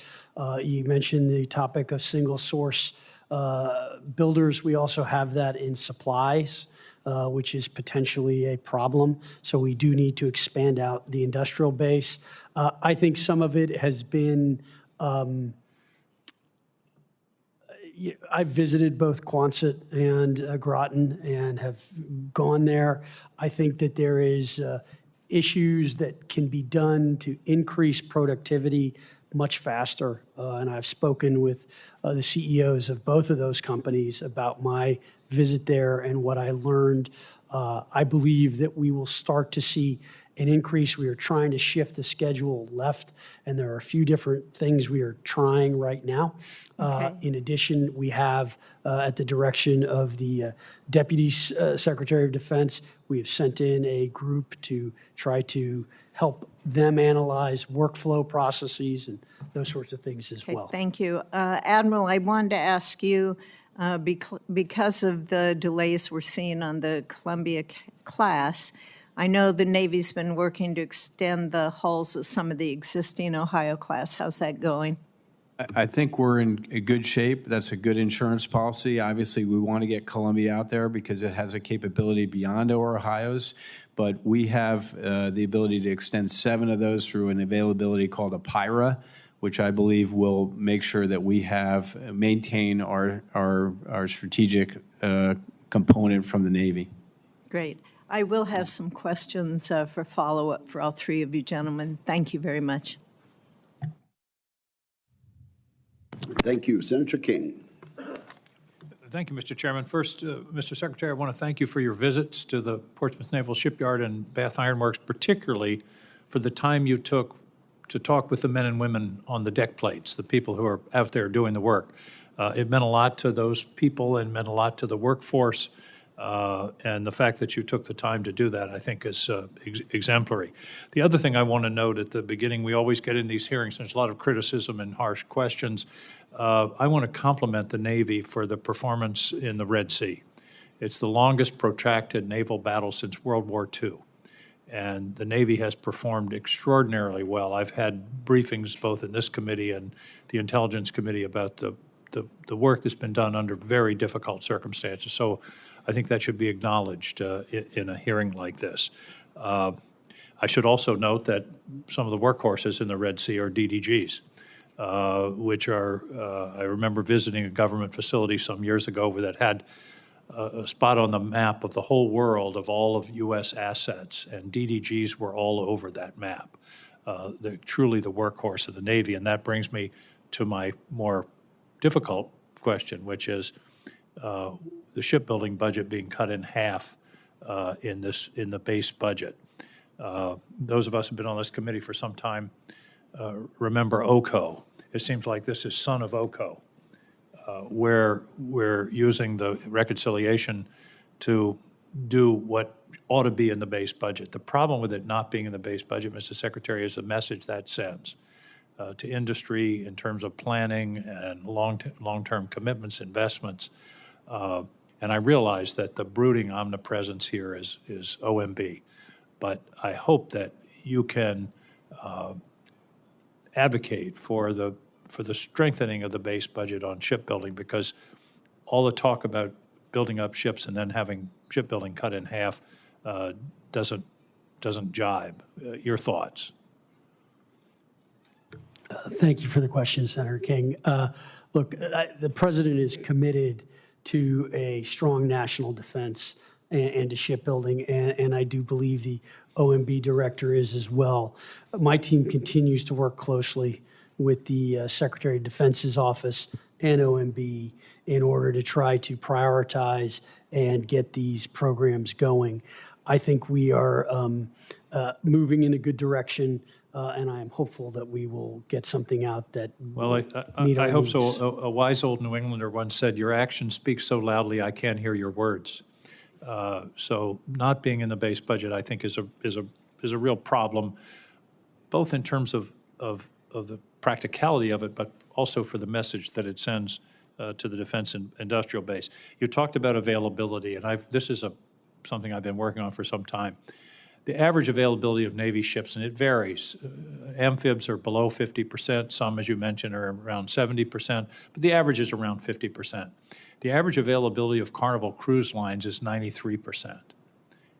you mentioned the topic of single source builders. We also have that in supplies, which is potentially a problem. So we do need to expand out the industrial base. I think some of it has been, I've visited both Quonset and Groton and have gone there. I think that there is issues that can be done to increase productivity much faster. And I've spoken with the CEOs of both of those companies about my visit there and what I learned. I believe that we will start to see an increase. We are trying to shift the schedule left, and there are a few different things we are trying right now. Okay. In addition, we have, at the direction of the Deputy Secretary of Defense, we have sent in a group to try to help them analyze workflow processes and those sorts of things as well. Thank you. Admiral, I wanted to ask you, because of the delays we're seeing on the Columbia class, I know the Navy's been working to extend the hulls of some of the existing Ohio class. How's that going? I think we're in a good shape. That's a good insurance policy. Obviously, we want to get Columbia out there because it has a capability beyond our Ohio's, but we have the ability to extend 7 of those through an availability called a PIRA, which I believe will make sure that we maintain our strategic component from the Navy. Great. I will have some questions for follow-up for all 3 of you gentlemen. Thank you very much. Thank you. Senator King. Thank you, Mr. Chairman. First, Mr. Secretary, I want to thank you for your visits to the Portsmouth Naval Shipyard and Bath Iron Works, particularly for the time you took to talk with the men and women on the deck plates, the people who are out there doing the work. It meant a lot to those people and meant a lot to the workforce. And the fact that you took the time to do that, I think, is exemplary. The other thing I want to note at the beginning, we always get in these hearings, there's a lot of criticism and harsh questions. I want to compliment the Navy for the performance in the Red Sea. It's the longest protracted naval battle since World War II. And the Navy has performed extraordinarily well. I've had briefings both in this committee and the Intelligence Committee about the work that's been done under very difficult circumstances. So I think that should be acknowledged in a hearing like this. I should also note that some of the workhorses in the Red Sea are DDGs, which are, I remember visiting a government facility some years ago that had a spot on the map of the whole world of all of U.S. assets, and DDGs were all over that map. They're truly the workhorse of the Navy, and that brings me to my more difficult question, which is the shipbuilding budget being cut in half in the base budget. Those of us who've been on this committee for some time remember OCO. It seems like this is son of OCO, where we're using the reconciliation to do what ought to be in the base budget. The problem with it not being in the base budget, Mr. Secretary, is the message that sends to industry in terms of planning and long-term commitments, investments. And I realize that the brooding omnipresence here is OMB, but I hope that you can advocate for the strengthening of the base budget on shipbuilding, because all the talk about building up ships and then having shipbuilding cut in half doesn't jibe. Your thoughts? Thank you for the question, Senator King. Look, the president is committed to a strong national defense and to shipbuilding, and I do believe the OMB director is as well. My team continues to work closely with the Secretary of Defense's office and OMB in order to try to prioritize and get these programs going. I think we are moving in a good direction, and I am hopeful that we will get something out that Well, I hope so. A wise old New Englander once said, "Your actions speak so loudly I can't hear your words." So not being in the base budget, I think, is a real problem, both in terms of the practicality of it, but also for the message that it sends to the defense and industrial base. You talked about availability, and this is something I've been working on for some time. The average availability of Navy ships, and it varies. Amphibs are below 50%. Some, as you mentioned, are around 70%, but the average is around 50%. The average availability of Carnival Cruise Lines is 93%.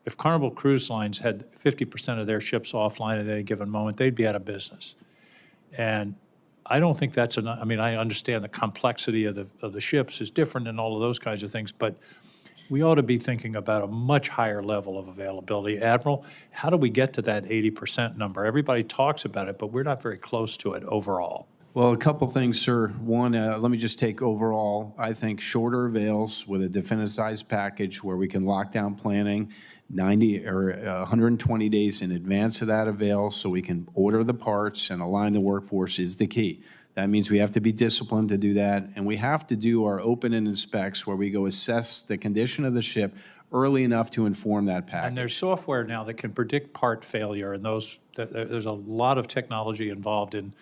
If Carnival Cruise Lines had 50% of their ships offline at any given moment, they'd be out of business. And I don't think that's enough. I mean, I understand the complexity of the ships is different and all of those kinds of things, but we ought to be thinking about a much higher level of availability. Admiral, how do we get to that 80% number? Everybody talks about it, but we're not very close to it overall. Well, a couple things, sir. One, let me just take overall, I think shorter avails with a definitized package where we can lock down planning 90 or 120 days in advance of that avail so we can order the parts and align the workforce is the key. That means we have to be disciplined to do that, and we have to do our open-end inspects where we go assess the condition of the ship early enough to inform that package. And there's software now that can predict part failure, and there's a lot of technology involved in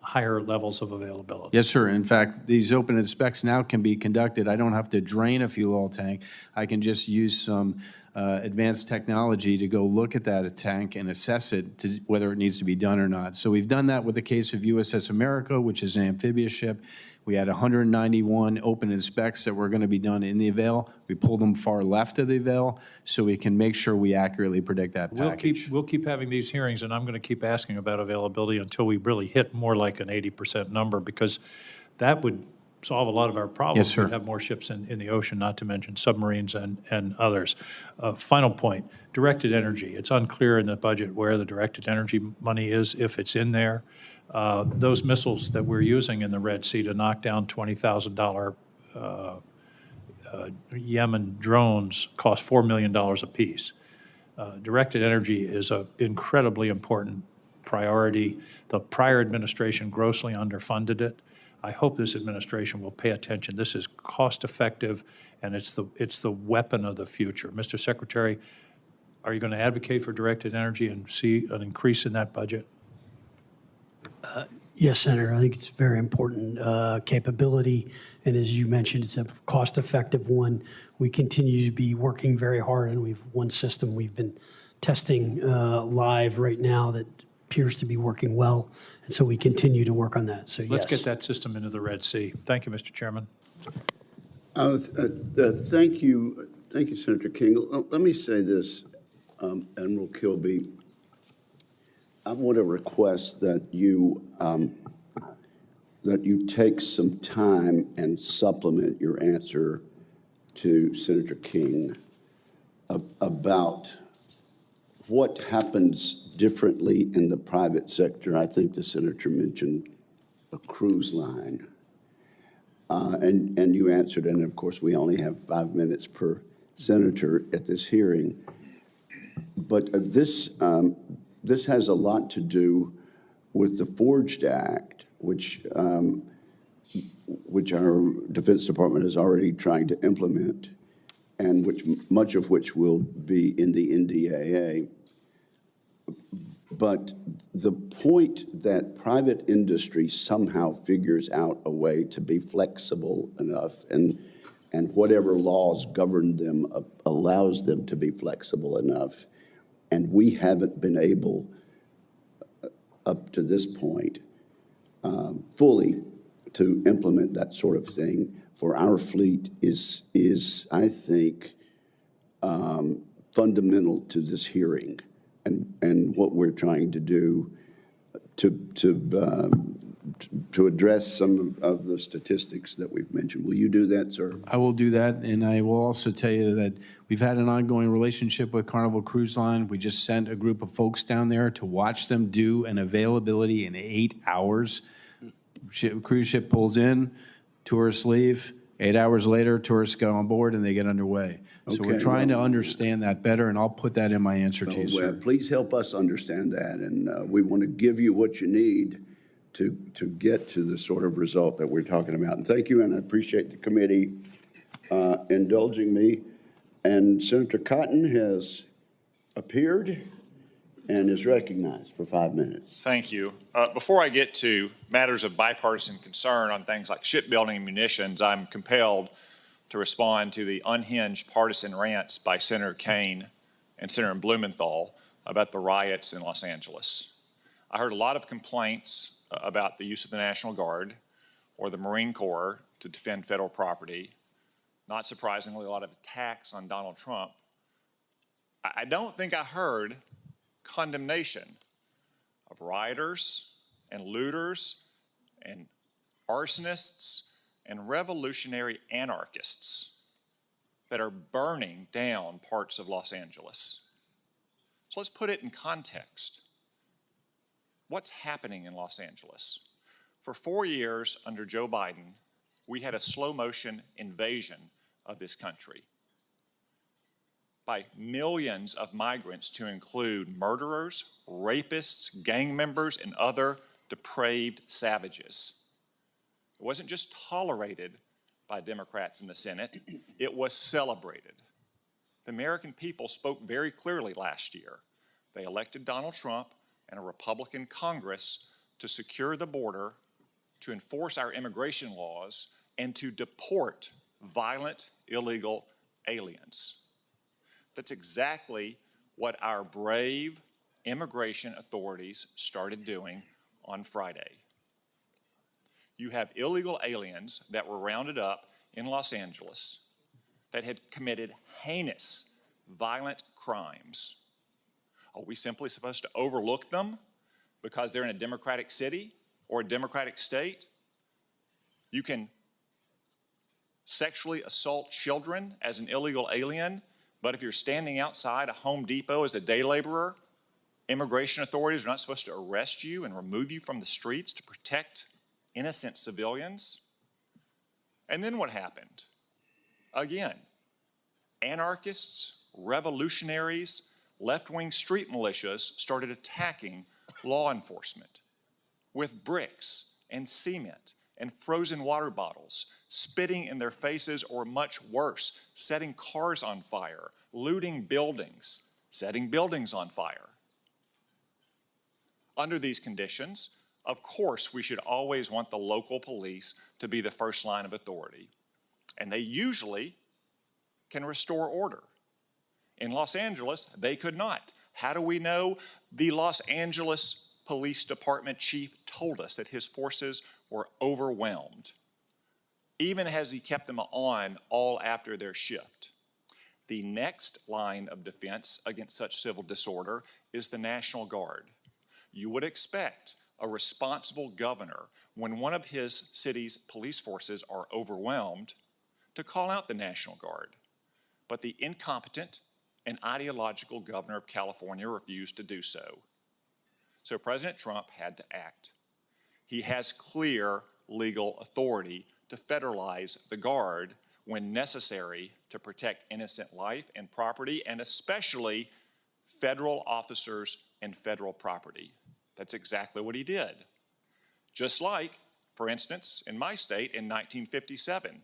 higher levels of availability. Yes, sir. In fact, these open specs now can be conducted. I don't have to drain a fuel oil tank. I can just use some advanced technology to go look at that tank and assess it to whether it needs to be done or not. So we've done that with the case of USS America, which is an amphibious ship. We had 191 open specs that were going to be done in the avail. We pulled them far left of the avail so we can make sure we accurately predict that package. We'll keep having these hearings, and I'm going to keep asking about availability until we really hit more like an 80% number, because that would solve a lot of our problems. Yes, sir. We'd have more ships in the ocean, not to mention submarines and others. Final point, directed energy. It's unclear in the budget where the directed energy money is, if it's in there. Those missiles that we're using in the Red Sea to knock down $20,000 Yemen drones cost $4 million apiece. Directed energy is an incredibly important priority. The prior administration grossly underfunded it. I hope this administration will pay attention. This is cost-effective, and it's the weapon of the future. Mr. Secretary, are you going to advocate for directed energy and see an increase in that budget? Yes, Senator. I think it's a very important capability, and as you mentioned, it's a cost-effective one. We continue to be working very hard, and we've one system we've been testing live right now that appears to be working well, and so we continue to work on that. So Let's get that system into the Red Sea. Thank you, Mr. Chairman. Thank you, Senator King. Let me say this, Admiral Kilby. I want to request that you take some time and supplement your answer to Senator King about what happens differently in the private sector. I think the senator mentioned a cruise line, and you answered, and of course we only have 5 minutes per senator at this hearing. But this has a lot to do with the Forged Act, which our Defense Department is already trying to implement, and much of which will be in the NDAA. But the point that private industry somehow figures out a way to be flexible enough, and whatever laws govern them allows them to be flexible enough, and we haven't been able up to this point fully to implement that sort of thing for our fleet is I think, fundamental to this hearing and what we're trying to do to address some of the statistics that we've mentioned. Will you do that, sir? I will do that, and I will also tell you that we've had an ongoing relationship with Carnival Cruise Line. We just sent a group of folks down there to watch them do an availability in 8 hours. Cruise ship pulls in, tourists leave. 8 hours later, tourists go on board and they get underway. So we're Okay, trying to well, understand that better, and I'll put that in my answer to you, sir. Please help us understand that, and we want to give you what you need to get to the sort of result that we're talking about. And thank you, and I appreciate the committee indulging me. And Senator Cotton has appeared and is recognized for 5 minutes. Thank you. Before I get to matters of bipartisan concern on things like shipbuilding and munitions, I'm compelled to respond to the unhinged partisan rants by Senator Kaine and Senator Blumenthal about the riots in Los Angeles. I heard a lot of complaints about the use of the National Guard or the Marine Corps to defend federal property. Not surprisingly, a lot of attacks on Donald Trump. I don't think I heard condemnation of rioters and looters and arsonists and revolutionary anarchists that are burning down parts of Los Angeles. So let's put it in context. What's happening in Los Angeles? For 4 years under Joe Biden, we had a slow motion invasion of this country by millions of migrants, to include murderers, rapists, gang members, and other depraved savages. It wasn't just tolerated by Democrats in the Senate, it was celebrated. The American people spoke very clearly last year. They elected Donald Trump and a Republican Congress to secure the border, to enforce our immigration laws, and to deport violent, illegal aliens. That's exactly what our brave immigration authorities started doing on Friday. You have illegal aliens that were rounded up in Los Angeles that had committed heinous, violent crimes. Are we simply supposed to overlook them because they're in a democratic city or a democratic state? You can sexually assault children as an illegal alien, but if you're standing outside a Home Depot as a day laborer, immigration authorities are not supposed to arrest you and remove you from the streets to protect innocent civilians. And then what happened? Again, anarchists, revolutionaries, left-wing street militias started attacking law enforcement with bricks and cement and frozen water bottles, spitting in their faces, or much worse, setting cars on fire, looting buildings, setting buildings on fire. Under these conditions, of course, we should always want the local police to be the first line of authority, and they usually can restore order. In Los Angeles, they could not. How do we know? The Los Angeles Police Department chief told us that his forces were overwhelmed, even as he kept them on all after their shift. The next line of defense against such civil disorder is the National Guard. You would expect a responsible governor, when one of his city's police forces are overwhelmed, to call out the National Guard. But the incompetent and ideological governor of California refused to do so. So President Trump had to act. He has clear legal authority to federalize the Guard when necessary to protect innocent life and property, and especially federal officers and federal property. That's exactly what he did. Just like, for instance, in my state in 1957,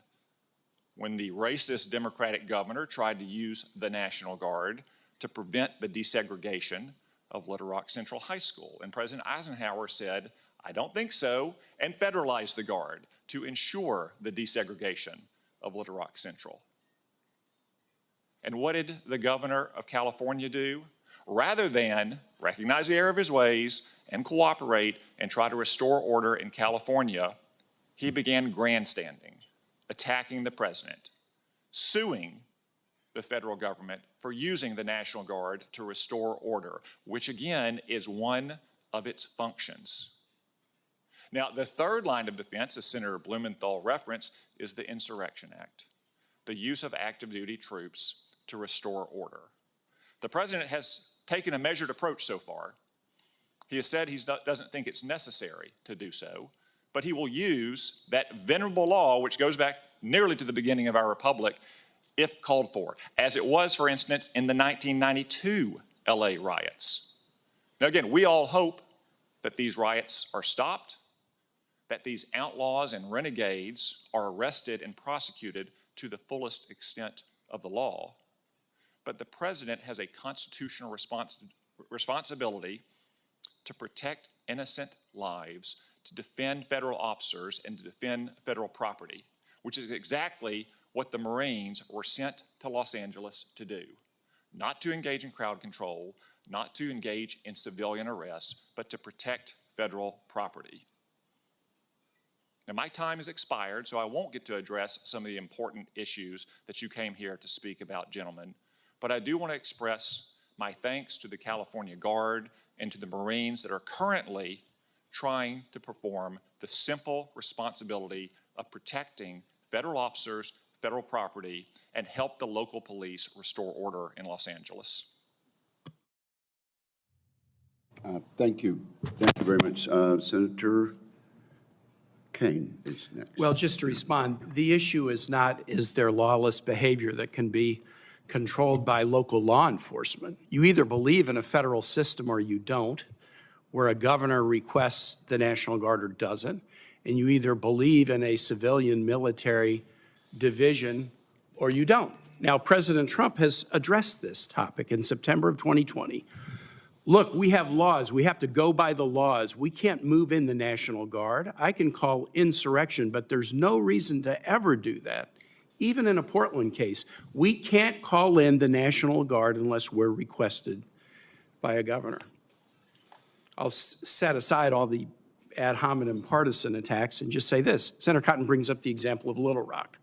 when the racist Democratic governor tried to use the National Guard to prevent the desegregation of Little Rock Central High School. And President Eisenhower said, I don't think so, and federalized the Guard to ensure the desegregation of Little Rock Central. And what did the governor of California do? Rather than recognize the error of his ways and cooperate and try to restore order in California, he began grandstanding, attacking the president, suing the federal government for using the National Guard to restore order, which again is one of its functions. Now, the third line of defense, as Senator Blumenthal referenced, is the Insurrection Act, the use of active duty troops to restore order. The president has taken a measured approach so far. He has said he doesn't think it's necessary to do so, but he will use that venerable law, which goes back nearly to the beginning of our republic, if called for, as it was, for instance, in the 1992 LA riots. Now again, we all hope that these riots are stopped, that these outlaws and renegades are arrested and prosecuted to the fullest extent of the law. But the president has a constitutional responsibility to protect innocent lives, to defend federal officers, and to defend federal property, which is exactly what the Marines were sent to Los Angeles to do. Not to engage in crowd control, not to engage in civilian arrests, but to protect federal property. Now, my time has expired, so I won't get to address some of the important issues that you came here to speak about, gentlemen. But I do want to express my thanks to the California Guard and to the Marines that are currently trying to perform the simple responsibility of protecting federal officers, federal property, and help the local police restore order in Los Angeles. Thank you. Thank you very much. Senator Kane is next. Well, just to respond, the issue is not, is there lawless behavior that can be controlled by local law enforcement? You either believe in a federal system or you don't, where a governor requests the National Guard or doesn't, and you either believe in a civilian military division or you don't. Now, President Trump has addressed this topic in September of 2020. Look, we have laws. We have to go by the laws. We can't move in the National Guard. I can call insurrection, but there's no reason to ever do that. Even in a Portland case, we can't call in the National Guard unless we're requested by a governor. I'll set aside all the ad hominem partisan attacks and just say this. Senator Cotton brings up the example of Little Rock.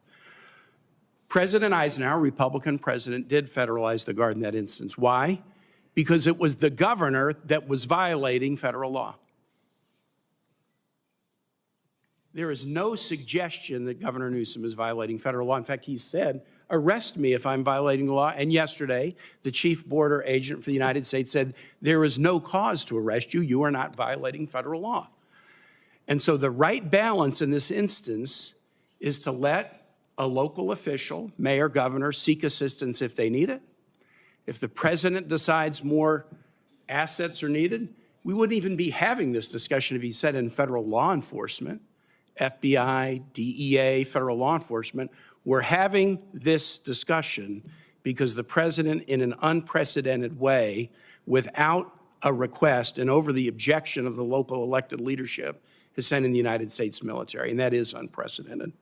President Eisenhower, Republican president, did federalize the Guard in that instance. Why? Because it was the governor that was violating federal law. There is no suggestion that Governor Newsom is violating federal law. In fact, he said, arrest me if I'm violating the law. And yesterday, the chief border agent for the United States said, there is no cause to arrest you. You are not violating federal law. And so the right balance in this instance is to let a local official, mayor, governor, seek assistance if they need it. If the president decides more assets are needed, we wouldn't even be having this discussion if he said in federal law enforcement, FBI, DEA, federal law enforcement. We're having this discussion because the president, in an unprecedented way, without a request and over the objection of the local elected leadership, has sent in the United States military, and that is unprecedented.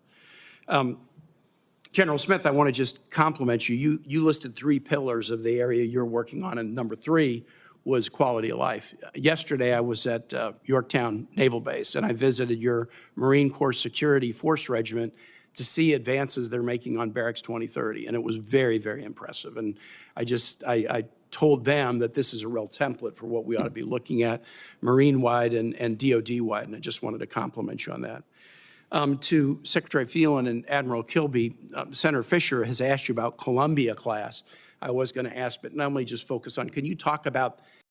General Smith, I want to just compliment you. You listed 3 pillars of the area you're working on, and number 3 was quality of life. Yesterday, I was at Yorktown Naval Base, and I visited your Marine Corps Security Force Regiment to see advances they're making on Barracks 2030, and it was very, very impressive. And I told them that this is a real template for what we ought to be looking at Marine-wide and DOD-wide, and I just wanted to compliment you on that. To Secretary Phelan and Admiral Kilby, Senator Fisher has asked you about Columbia class. I was going to ask, but not only just focus on, can you talk about